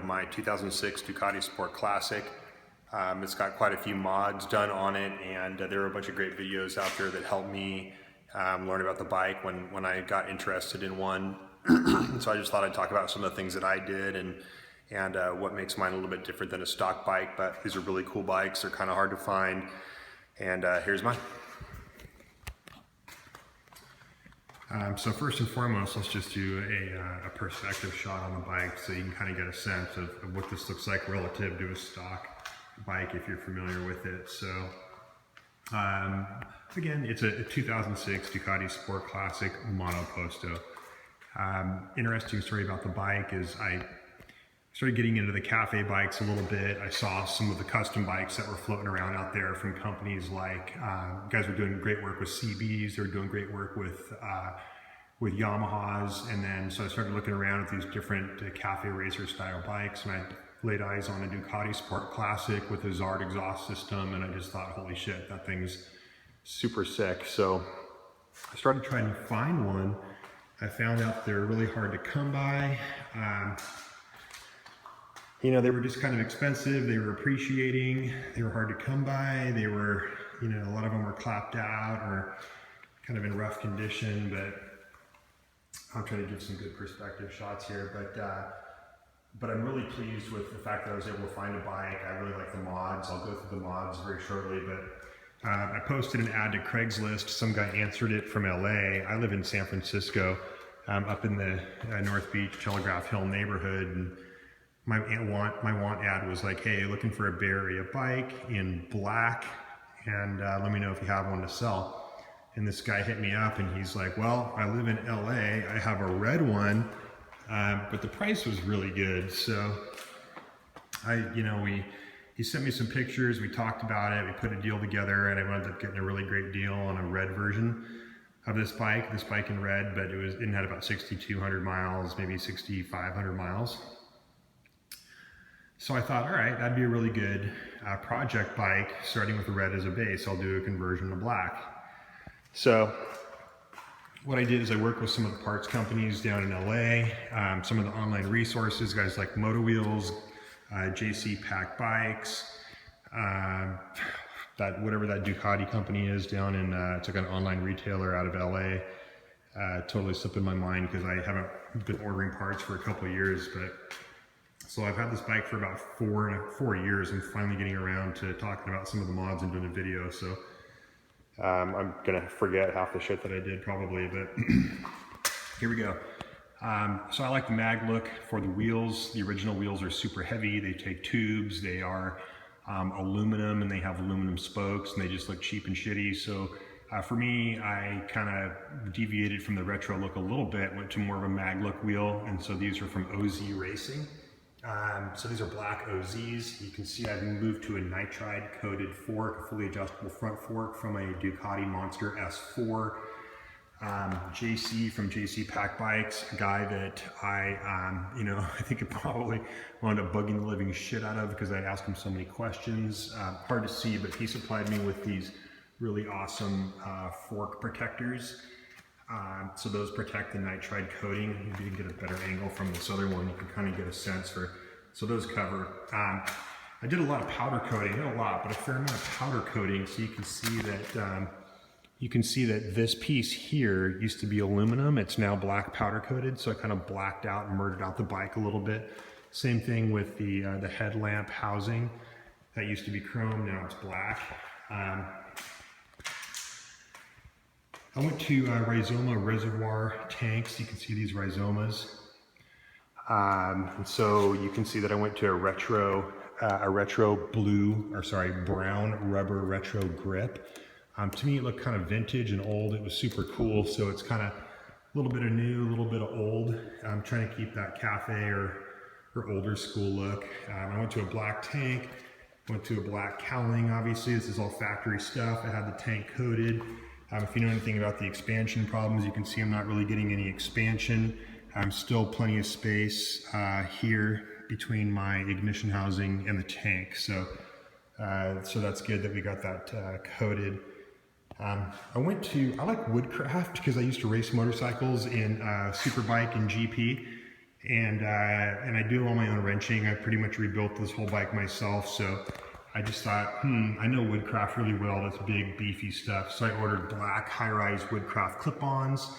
my 2006 Ducati Sport Classic. It's got quite a few mods done on it, and there are a bunch of great videos out there that helped me learn about the bike when I got interested in one. So I just thought I'd talk about some of the things that I did and what makes mine a little bit different than a stock bike. But these are really cool bikes. They're kind of hard to find, and here's mine. So first and foremost, let's just do a perspective shot on the bike so you can kind of get a sense of what this looks like relative to a stock bike if you're familiar with it. So again, it's a 2006 Ducati Sport Classic Monoposto. Interesting story about the bike is I started getting into the cafe bikes a little bit. I saw some of the custom bikes that were floating around out there from companies like, guys were doing great work with CBs, they were doing great work with Yamahas, and then so I started looking around at these different cafe racer style bikes, and I laid eyes on a Ducati Sport Classic with a Zard exhaust system, and I just thought, holy shit, that thing's super sick. So I started trying to find one. I found out they're really hard to come by. You know, they were just kind of expensive, they were appreciating, they were hard to come by, they were, you know, a lot of them were clapped out or kind of in rough condition, but I'll try to give some good perspective shots here. But I'm really pleased with the fact that I was able to find a bike. I really like the mods. I'll go through the mods very shortly, but I posted an ad to Craigslist. Some guy answered it from LA. I live in San Francisco, up in the North Beach, Telegraph Hill neighborhood, and my want ad was like, hey, looking for a Bay Area bike in black, and let me know if you have one to sell. And this guy hit me up and he's like, well, I live in LA, I have a red one, but the price was really good. So he sent me some pictures, we talked about it, we put a deal together, and I wound up getting a really great deal on a red version of this bike in red, but it had about 6,200 miles, maybe 6,500 miles. So I thought, all right, that'd be a really good project bike, starting with the red as a base. I'll do a conversion to black. So what I did is I worked with some of the parts companies down in LA, some of the online resources, guys like Moto Wheels, JC Pack Bikes, whatever that Ducati company is down in, it's like an online retailer out of LA. Totally slipped in my mind because I haven't been ordering parts for a couple of years, but so I've had this bike for about 4 years. I'm finally getting around to talking about some of the mods and doing a video. So I'm gonna forget half the shit that I did probably, but here we go. So I like the mag look for the wheels. The original wheels are super heavy. They take tubes. They are aluminum, and they have aluminum spokes, and they just look cheap and shitty. So for me, I kind of deviated from the retro look a little bit, went to more of a mag look wheel, and so these are from OZ Racing. So these are black OZs. You can see I've moved to a nitride coated fork, a fully adjustable front fork from a Ducati Monster S4. JC from JC Pack Bikes, a guy that I think it probably wound up bugging the living shit out of because I asked him so many questions. Hard to see, but he supplied me with these really awesome fork protectors. So those protect the nitride coating. If you can get a better angle from this other one, you can kind of get a sense for, so those cover. I did a lot of powder coating, not a lot, but a fair amount of powder coating, so you can see that this piece here used to be aluminum. It's now black powder coated, so I kind of blacked out and murdered out the bike a little bit. Same thing with the headlamp housing. That used to be chrome, now it's black. I went to Rhizoma reservoir tanks. You can see these Rhizomas. So you can see that I went to a retro brown rubber retro grip. To me, it looked kind of vintage and old. It was super cool. So it's kind of a little bit of new, a little bit of old. I'm trying to keep that cafe or older school look. I went to a black tank, went to a black cowling. Obviously, this is all factory stuff. I had the tank coated. If you know anything about the expansion problems, you can see I'm not really getting any expansion. Still plenty of space here between my ignition housing and the tank. So that's good that we got that coated. I like Woodcraft because I used to race motorcycles in Superbike and GP. and I do all my own wrenching. I pretty much rebuilt this whole bike myself, so I just thought, I know Woodcraft really well. That's big, beefy stuff. So I ordered black high-rise Woodcraft clip-ons.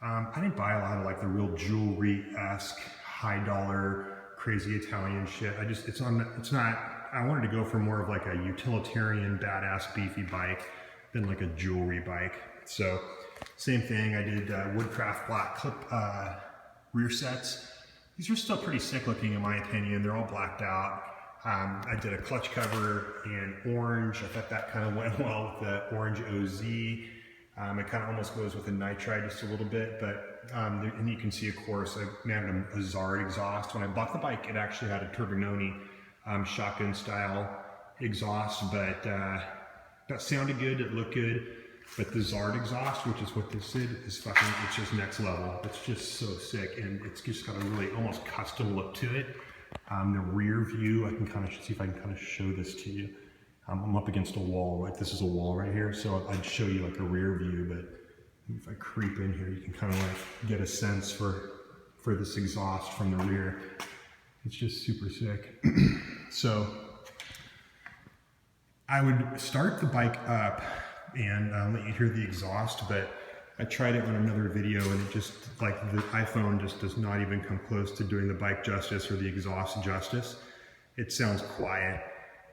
I didn't buy a lot of like the real jewelry-esque, high-dollar, crazy Italian shit. I wanted to go for more of like a utilitarian, badass, beefy bike than like a jewelry bike. So same thing. I did Woodcraft black clip rear sets. These are still pretty sick looking in my opinion. They're all blacked out. I did a clutch cover in orange. I thought that kind of went well with the orange OZ. It kind of almost goes with the nitride just a little bit, but and you can see, of course, I mounted a Zard exhaust. When I bought the bike, it actually had a Turbinoni shotgun style exhaust, but that sounded good, it looked good. But the Zard exhaust, which is what this is fucking, it's just next level. It's just so sick, and it's just got a really almost custom look to it. The rear view, I can kind of see if I can kind of show this to you. I'm up against a wall, right? This is a wall right here, so I'd show you like a rear view, but if I creep in here, you can kind of like get a sense for this exhaust from the rear. It's just super sick. So I would start the bike up and let you hear the exhaust, but I tried it on another video and it just, like the iPhone just does not even come close to doing the bike justice or the exhaust justice. It sounds quiet,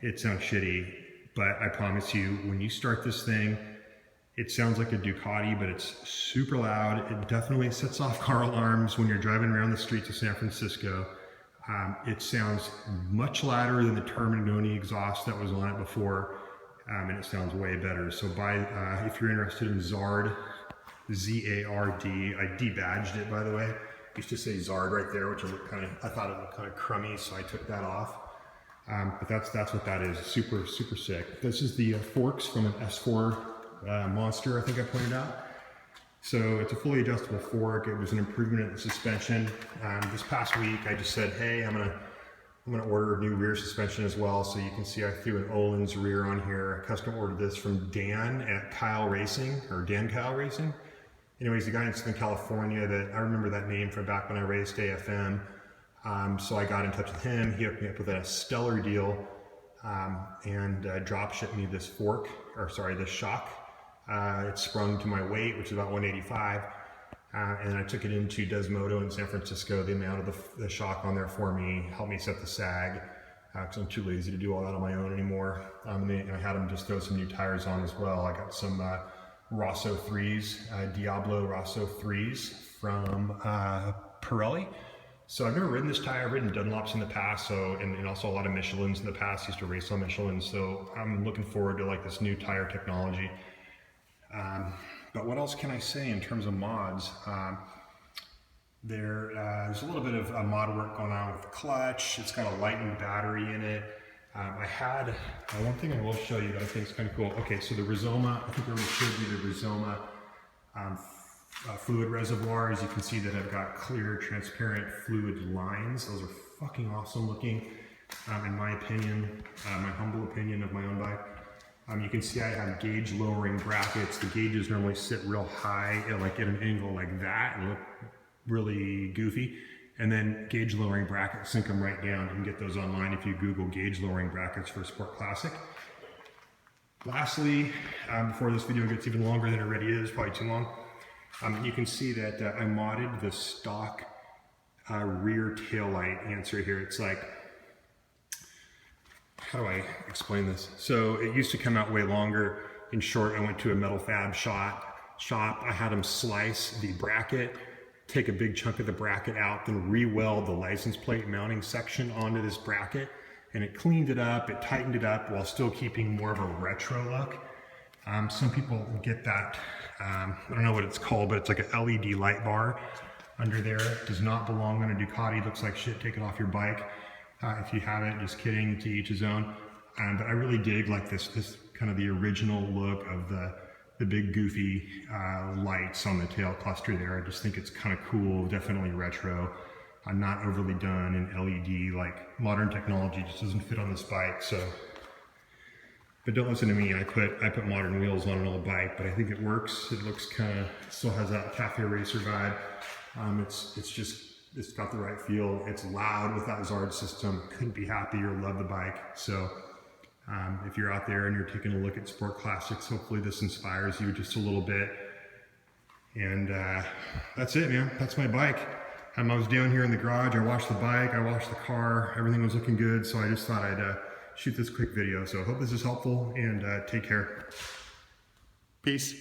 it sounds shitty, but I promise you, when you start this thing, it sounds like a Ducati, but it's super loud. It definitely sets off car alarms when you're driving around the streets of San Francisco. It sounds much louder than the Turbinoni exhaust that was on it before, and it sounds way better. So if you're interested in Zard, Z-A-R-D, I debadged it, by the way. It used to say Zard right there, which I thought it looked kind of crummy, so I took that off. But that's what that is. Super, super sick. This is the forks from an S4 Monster, I think I pointed out. So it's a fully adjustable fork. It was an improvement in the suspension. This past week, I just said, hey, I'm gonna order a new rear suspension as well. So you can see I threw an Öhlins rear on here. I custom ordered this from Dan at Kyle Racing, or Dan Kyle Racing. Anyways, the guy in Southern California, that I remember that name from back when I raced AFM. So I got in touch with him. He hooked me up with a stellar deal and drop shipped me this fork, or sorry, this shock. It sprung to my weight, which is about 185. And I took it into Desmodo in San Francisco. They mounted the shock on there for me, helped me set the sag, because I'm too lazy to do all that on my own anymore. And I had them just throw some new tires on as well. I got some Rosso 3s, Diablo Rosso 3s from Pirelli. So I've never ridden this tire. I've ridden Dunlops in the past, and also a lot of Michelins in the past. I used to race on Michelin, so I'm looking forward to like this new tire technology. But what else can I say in terms of mods? There's a little bit of mod work going on with the clutch. It's got a lightning battery in it. I had one thing I will show you that I think is kind of cool. Okay, so the Rizoma, I think I already showed you the Rizoma fluid reservoirs. You can see that I've got clear, transparent fluid lines. Those are fucking awesome looking, in my opinion, my humble opinion of my own bike. You can see I have gauge lowering brackets. The gauges normally sit real high, like at an angle like that, and look really goofy. And then gauge lowering brackets sink them right down. You can get those online if you Google gauge lowering brackets for Sport Classic. Lastly, before this video gets even longer than it already is, probably too long, you can see that I modded the stock rear tail light answer here. It's like, how do I explain this? So it used to come out way longer. In short, I went to a metal fab shop. I had them slice the bracket, take a big chunk of the bracket out, then re-weld the license plate mounting section onto this bracket, and it cleaned it up, it tightened it up while still keeping more of a retro look. Some people get that, I don't know what it's called, but it's like an LED light bar under there. It does not belong on a Ducati. It looks like shit. Take it off your bike. If you have it, just kidding, to each his own. But I really dig like this kind of the original look of the big goofy lights on the tail cluster there. I just think it's kind of cool, definitely retro. Not overly done in LED, like modern technology just doesn't fit on this bike. So, but don't listen to me. I put modern wheels on an old bike, but I think it works. It looks kind of, still has that cafe racer vibe. It's It's got the right feel. It's loud with that Zard system. Couldn't be happier. Love the bike. So if you're out there and you're taking a look at sport classics, hopefully this inspires you just a little bit. And that's it, man. That's my bike. I was down here in the garage. I washed the bike. I washed the car. Everything was looking good. So I just thought I'd shoot this quick video. So I hope this is helpful, and take care. Peace.